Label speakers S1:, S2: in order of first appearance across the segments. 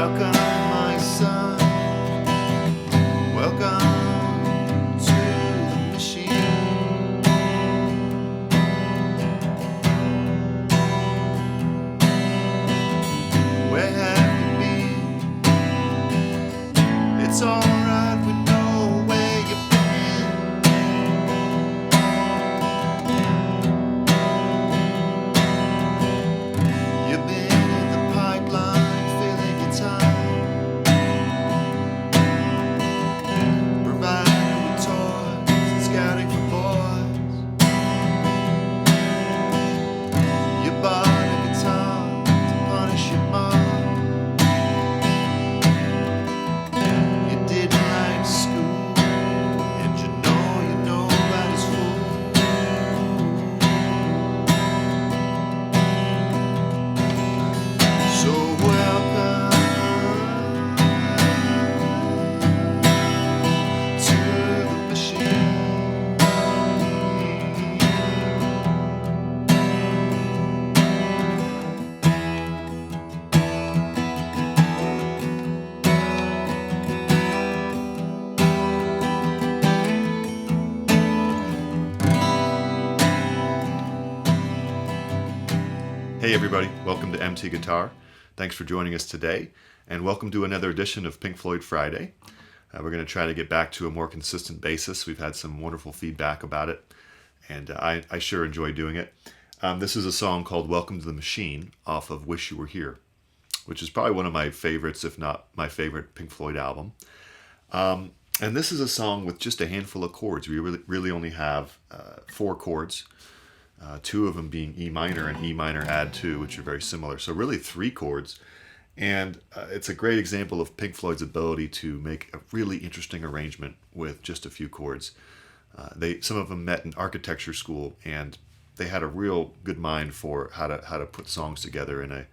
S1: Welcome, my son. Welcome to the machine. Where have you been? It's alright, we know where you've been. You've been in the pipeline, filling your time, providing with toys and scouting for boys. You bought a guitar to punish your mom. You didn't like school, and you know nobody's fool. So welcome to the machine. Hey everybody, welcome to MT Guitar. Thanks for joining us today, and welcome to another edition of Pink Floyd Friday. We're going to try to get back to a more consistent basis. We've had some wonderful feedback about it, and I sure enjoy doing it. This is a song called Welcome to the Machine off of Wish You Were Here, which is probably one of my favorites, if not my favorite Pink Floyd album. And this is a song with just a handful of chords. We really only have 4 chords. 2 of them being E minor and E minor add 2, which are very similar. So really 3 chords. And it's a great example of Pink Floyd's ability to make a really interesting arrangement with just a few chords. Some of them met in architecture school, and they had a real good mind for how to put songs together in a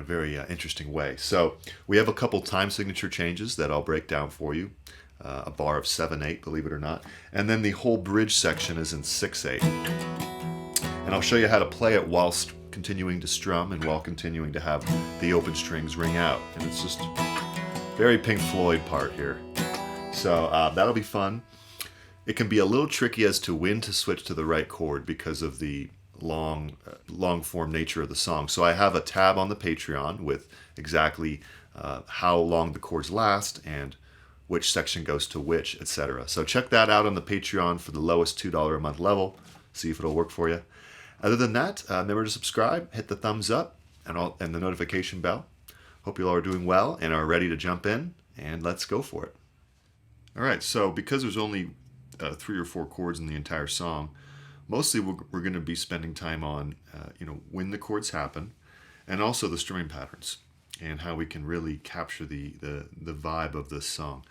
S1: very interesting way. So we have a couple time signature changes that I'll break down for you. A bar of 7/8, believe it or not. And then the whole bridge section is in 6/8. And I'll show you how to play it whilst continuing to strum and while continuing to have the open strings ring out. And it's just very Pink Floyd part here. So that'll be fun. It can be a little tricky as to when to switch to the right chord because of the long form nature of the song. So I have a tab on the Patreon with exactly how long the chords last and which section goes to which, etc. So check that out on the Patreon for the lowest $2 a month level. See if it'll work for you. Other than that, remember to subscribe, hit the thumbs up, and the notification bell. Hope you all are doing well and are ready to jump in, and let's go for it. All right, so because there's only 3 or 4 chords in the entire song, mostly we're going to be spending time on when the chords happen, and also the strumming patterns, and how we can really capture the vibe of this song.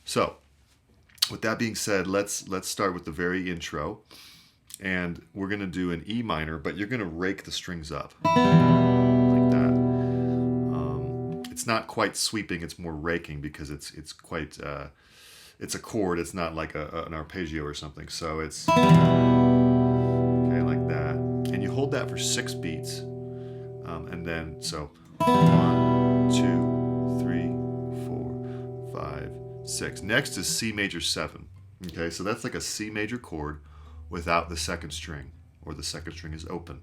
S1: So, with that being said, let's start with the very intro, and we're going to do an E minor, but you're going to rake the strings up like that. It's not quite sweeping; it's more raking because it's quite it's a chord. It's not like an arpeggio or something. So it's okay like that, and you hold that for 6 beats, and then so 1, 2, 3, 4, 5, 6. Next is C major 7. Okay, so that's like a C major chord without the second string, or the second string is open.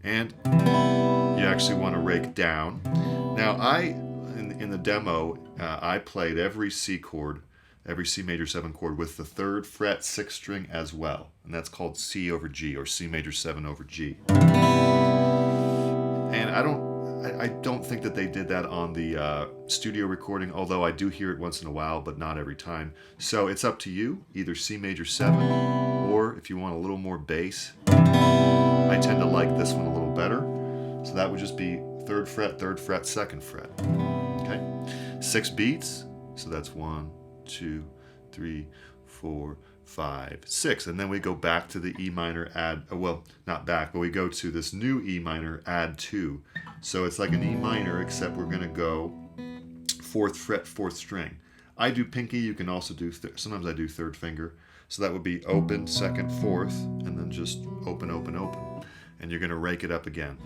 S1: And you actually want to rake down. Now in the demo, I played every C chord, every C major 7 chord with the 3rd fret 6th string as well. And that's called C over G, or C major 7 over G. And I don't think that they did that on the studio recording, although I do hear it once in a while, but not every time. So it's up to you, either C major 7, or if you want a little more bass, I tend to like this one a little better. So that would just be 3rd fret, 3rd fret, 2nd fret. Okay, 6 beats, so that's 1, 2, 3, 4, 5, 6, and then we go back to the E minor add, well, not back, but we go to this new E minor add 2. So it's like an E minor, except we're going to go 4th fret, 4th string. I do pinky, you can also do, sometimes I do 3rd finger. So that would be open, 2nd, 4th, and then just open, open, open. And you're going to rake it up again.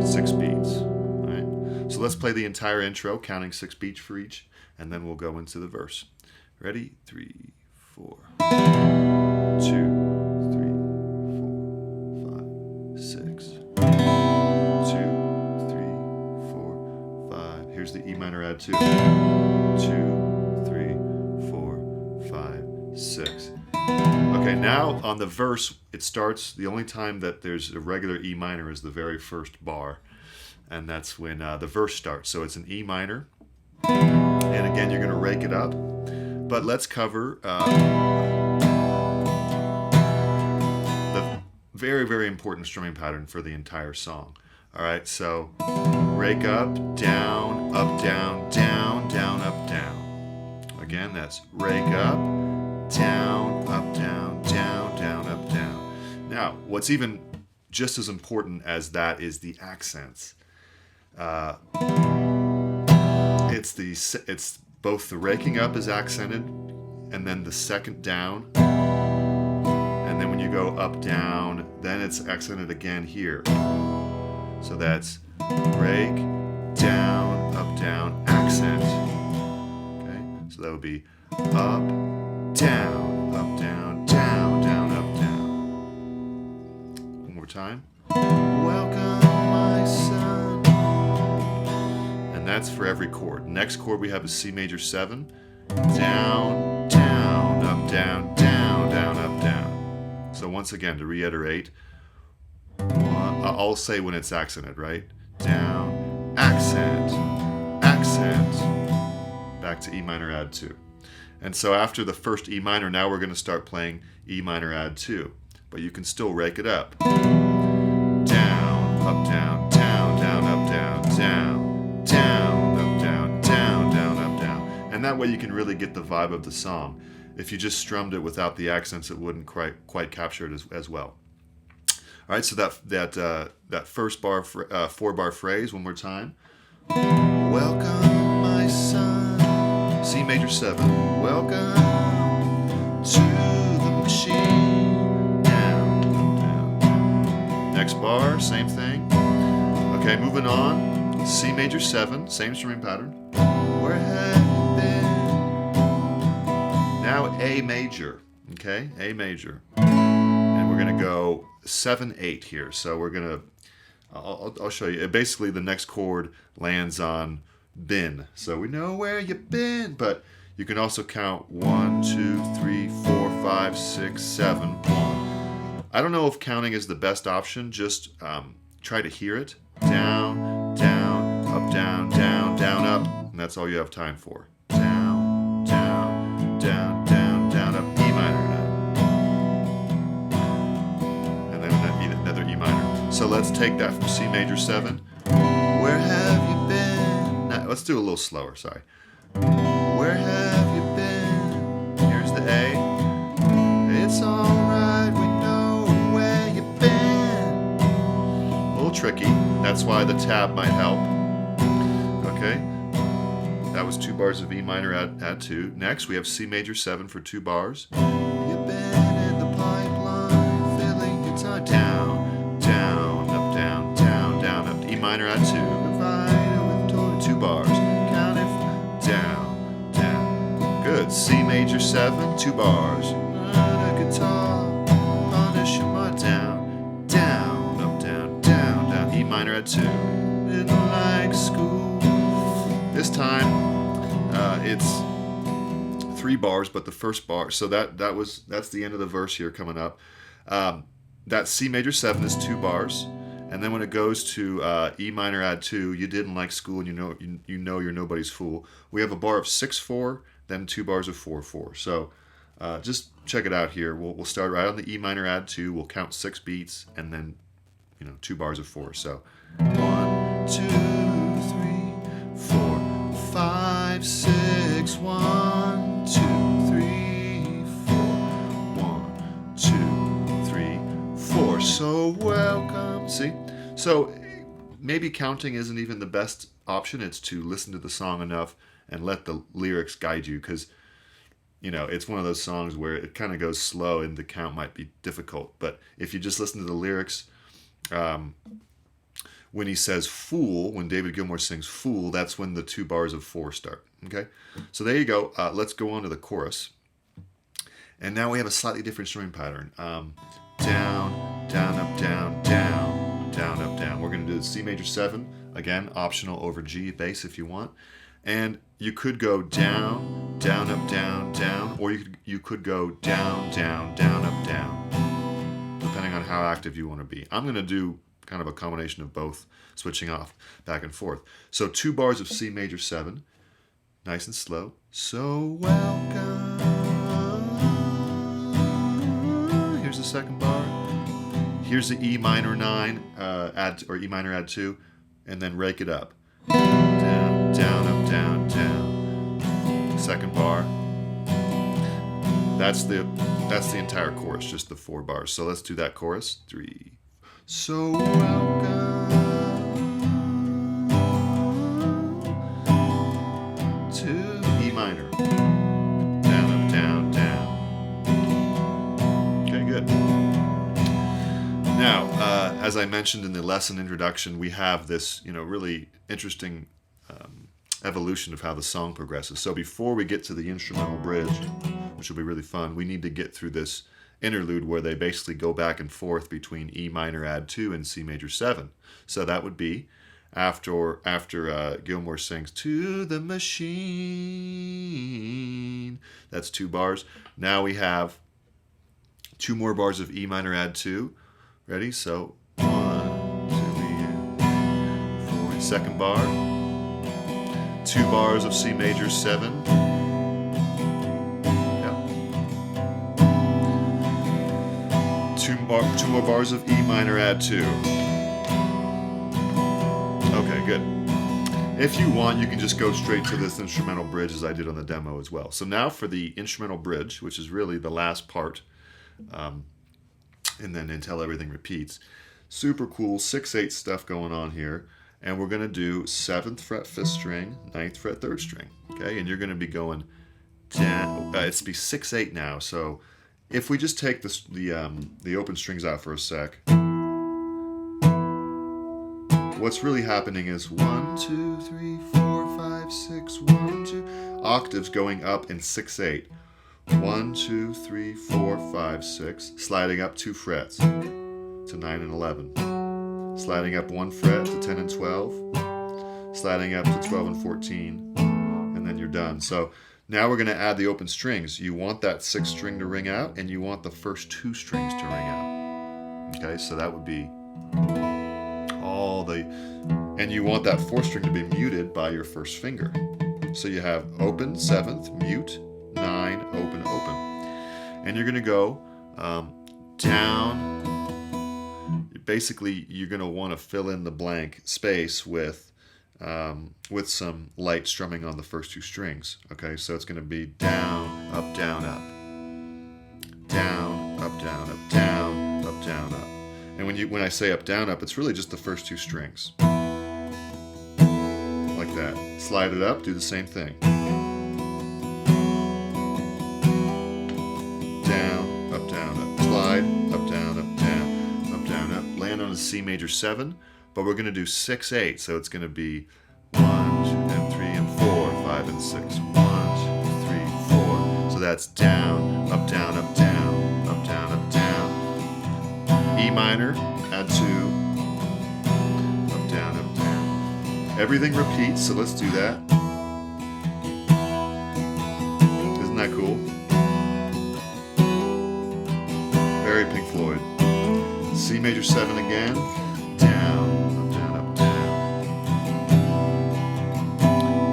S1: 6 beats, all right? So let's play the entire intro, counting 6 beats for each, and then we'll go into the verse. Ready? 3, 4. 2, 3, 4, 5, 6. 2, 3, 4, 5. Here's the E minor add 2. 2, 3, 4, 5, 6. Okay, now on the verse, it starts, the only time that there's a regular E minor is the very first bar, and that's when the verse starts. So it's an E minor, and again, you're going to rake it up, but let's cover the very, very important strumming pattern for the entire song. All right, so rake up, down, down, down, down, up, down. Again, that's rake up, down, down, down, down, up, down. Now, what's even just as important as that is the accents. It's both the raking up is accented, and then the second down, and then when you go up, down, then it's accented again here. So that's rake, down, accent. Okay, so that would be up, down, down, down, down, up, down. One more time. Welcome, my son. And that's for every chord. Next chord we have is C major 7. Down, down, up, down, down, down, up, down. So once again, to reiterate, I'll say when it's accented, right? Down, accent, accent. Back to E minor add 2. And so after the first E minor, now we're going to start playing E minor add 2. But you can still rake it up. Down, up, down, down, down, up, down, down, down, up, down, down, down, up, down. And that way you can really get the vibe of the song. If you just strummed it without the accents, it wouldn't quite capture it as well. All right, so that first bar, 4-bar phrase, one more time. Welcome, my son. C major 7. Welcome to the machine. Down, down, down. Next bar, same thing. Okay, moving on. C major 7, same strumming pattern. Where have you been? Now A major. Okay, A major. And we're going to go 7/8 here. So we're going to, I'll show you. Basically, the next chord lands on been. So we know where you've been, but you can also count 1, 2, 3, 4, 5, 6, 7, 1. I don't know if counting is the best option. Just try to hear it. Down, down, up, down, down, down, up. And that's all you have time for. Down, down, down, down, down, up, E minor. And then another E minor. So let's take that from C major 7. Where have you been? Let's do a little slower, sorry. Where have you been? Here's the A. It's alright, we know where you've been. A little tricky. That's why the tab might help. Okay. That was 2 bars of E minor add 2. Next, we have C major 7 for 2 bars. You've been in the pipeline, filling your time. Down, down, up, down, down, down, up. E minor add 2. 2 bars. Count it down, down. Good. C major 7, 2 bars. On a guitar, punish your mind. Down, down, up, down, down, down. E minor add 2. Didn't like school. This time, it's 3 bars, but the first bar. So that's the end of the verse here coming up. That C major 7 is 2 bars. And then when it goes to E minor add 2, you didn't like school and you know you're nobody's fool. We have a bar of 6/4, then 2 bars of 4/4. So just check it out here. We'll start right on the E minor add 2. We'll count 6 beats and then 2 bars of 4. So 1, 2, 3, 4, 5, 6. 1, 2, 3, 4. 1, 2, 3, 4. So welcome. See? So maybe counting isn't even the best option. It's to listen to the song enough and let the lyrics guide you, because it's one of those songs where it kind of goes slow and the count might be difficult. But if you just listen to the lyrics, when he says fool, when David Gilmour sings fool, that's when the 2 bars of 4 start. Okay, so there you go. Let's go on to the chorus. And now we have a slightly different strumming pattern. Down, down, up, down, down, down, up, down. We're going to do the C major 7. Again, optional over G bass if you want. And you could go down, down, up, down, down, or you could go down, down, down, up, down, depending on how active you want to be. I'm going to do kind of a combination of both, switching off back and forth. So 2 bars of C major 7, nice and slow. So welcome. Here's the second bar. Here's the E minor 9, E minor add 2, and then rake it up. Down, down, up, down, down. Second bar. That's the entire chorus, just the 4 bars. So let's do that chorus. 3. So welcome to E minor. Down, up, down, down. Okay, good. Now, as I mentioned in the lesson introduction, we have this, really interesting evolution of how the song progresses. So before we get to the instrumental bridge, which will be really fun, we need to get through this interlude where they basically go back and forth between E minor add 2 and C major 7. So that would be after Gilmour sings to the machine. That's 2 bars. Now we have 2 more bars of E minor add 2. Ready? So 1, 2, 4. Second bar. 2 bars of C major 7. Two more bars of E minor add 2. Okay, good. If you want, you can just go straight to this instrumental bridge as I did on the demo as well. So now for the instrumental bridge, which is really the last part, and then until everything repeats. Super cool 6/8 stuff going on here. And we're going to do 7th fret 5th string, 9th fret 3rd string. Okay, and you're going to be going down. It's be 6/8 now. So if we just take the open strings out for a sec, what's really happening is 1, 2, 3, 4, 5, 6, 1, 2 octaves going up in 6/8. 1, 2, 3, 4, 5, 6, sliding up 2 frets to 9 and 11. Sliding up 1 fret to 10 and 12, sliding up to 12 and 14, and then you're done. So now we're going to add the open strings. You want that 6th string to ring out, and you want the first 2 strings to ring out. Okay, so that would be and you want that 4th string to be muted by your first finger. So you have open, 7th, mute, 9, open, open. And you're going to go down. Basically, you're going to want to fill in the blank space with some light strumming on the first 2 strings. Okay, so it's going to be down, up, down, up. Down, up, down, up, down, up, down, up. And when I say up, down, up, it's really just the first 2 strings. Like that. Slide it up, do the same thing. Down, up, down, up. Slide, up, down, up, down. Down, up, land on a C major 7, but we're going to do 6/8, so it's going to be 1, 2, and 3, and 4, 5, and 6. 1, 2, 3, 4. So that's down, up, down, up, down, up, down, up, down. E minor, add 2, up, down, up, down. Everything repeats, so let's do that. Isn't that cool? Very Pink Floyd. C major 7 again, down, up, down, up, down.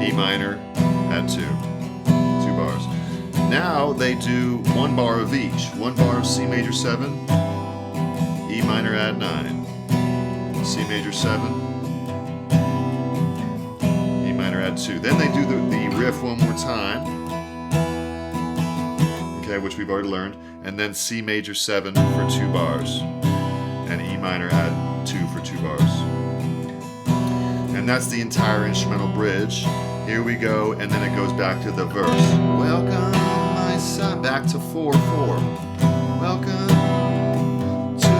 S1: E minor, add 2 bars. Now they do 1 bar of each. 1 bar of C major 7, E minor add 9, C major 7, E minor add 2. Then they do the riff one more time, okay, which we've already learned, and then C major 7 for 2 bars. And E minor add 2 for 2 bars. And that's the entire instrumental bridge. Here we go, and then it goes back to the verse. Welcome, my son. Back to Welcome to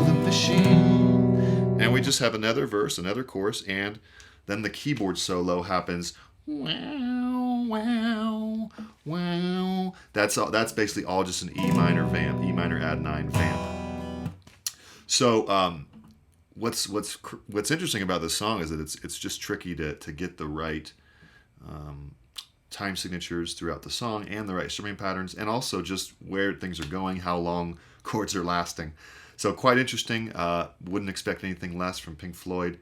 S1: the machine. And we we just have another verse, another chorus, and then the keyboard solo happens. Wow, wow, wow. That's all. That's basically all just an E minor vamp, E minor add 9 vamp. So what's interesting about this song is that it's just tricky to get the right time signatures throughout the song and the right strumming patterns, and also just where things are going, how long chords are lasting. So quite interesting. Wouldn't expect anything less from Pink Floyd,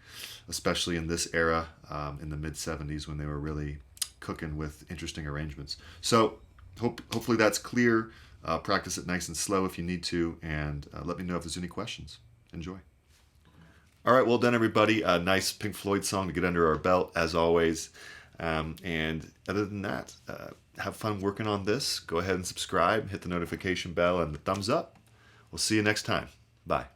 S1: especially in this era, in the mid-'70s when they were really cooking with interesting arrangements. So hopefully that's clear. Practice it nice and slow if you need to, and let me know if there's any questions. Enjoy. All right, well done, everybody. A nice Pink Floyd song to get under our belt, as always. And other than that, have fun working on this. Go ahead and subscribe, hit the notification bell, and the thumbs up. We'll see you next time. Bye.